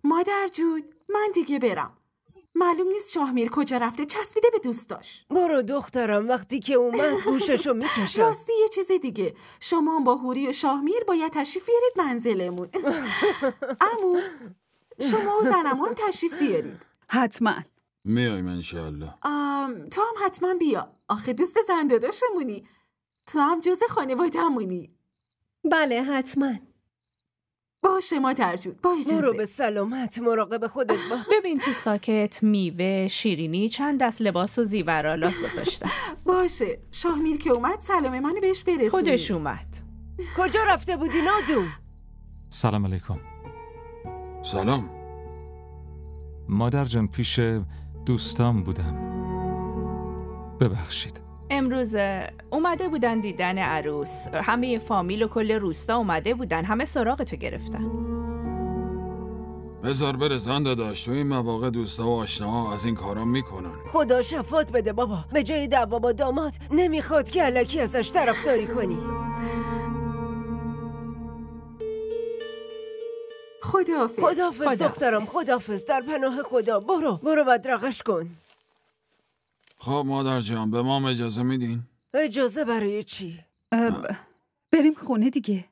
مادر جون من دیگه برم. معلوم نیست شاهمیر کجا رفته، چسبیده به دوستاش. برو دخترم، وقتی که اومد گوششو میکشم. راستی یه چیز دیگه، شما هم با هوری و شاهمیر باید تشریف بیارید منزلمون. عمو شما و زنم هم تشریف بیارید. حتما میایم انشالله. تو هم حتما بیا، آخه دوست زن داداشمونی، تو هم جز خانواده‌مونی. بله حتما. باشه مادر جون، با اجازه. برو به سلامت، مراقب خودت باش. ببین تو ساکت میوه، شیرینی، چند دست لباس و زیورالات گذاشتم. باشه، شاهمیر که اومد سلام منو بهش برسونی. خودش اومد. کجا رفته بودی نادون؟ سلام علیکم. سلام. مادر جان پیش دوستام بودم، ببخشید. امروز اومده بودن دیدن عروس، همه فامیل و کل روستا اومده بودن، همه سراغ تو گرفتن. بذار بره زن داداش، تو این مواقع دوستا و آشناها از این کارا میکنن. خدا شفاعت بده بابا، به جای دعوا با داماد نمیخواد که الکی ازش طرفداری کنی. خداحافظ. خداحافظ دخترم، خداحافظ، در پناه خدا. برو بدرقش کن. خب مادر جان به ما اجازه میدین؟ اجازه برای چی؟ بریم خونه دیگه.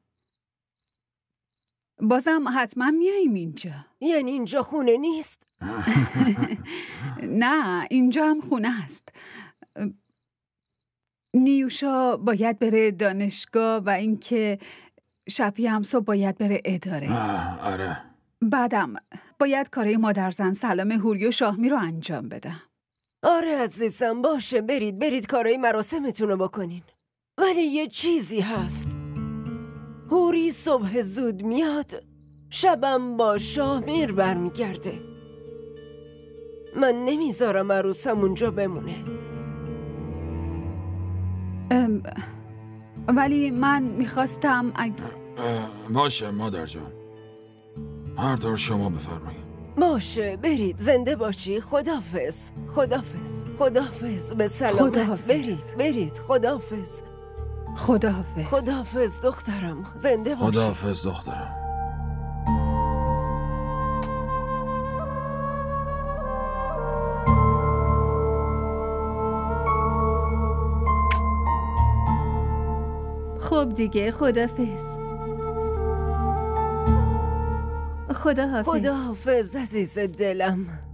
بازم حتما میاییم اینجا. یعنی اینجا خونه نیست؟ نه اینجا هم خونه است. نیوشا باید بره دانشگاه و اینکه شفیع هم صبح باید بره اداره. آره. بعدم باید کارای مادرزن سلام هوری و شاهمیر رو انجام بدم. آره عزیزم، باشه، برید کارای مراسمتون رو بکنین. ولی یه چیزی هست، هوری صبح زود میاد، شبم با شاهمیر برمیگرده. من نمیذارم عروسم اونجا بمونه. ولی من میخواستم باشه مادر جان، هر طور شما بفرمایید. باشه، برید، زنده باشی. خداحافظ. به سلامت. برید. خداحافظ دخترم، زنده باشی. خداحافظ دخترم. خب دیگه خداحافظ. خداحافظ عزیز دلم.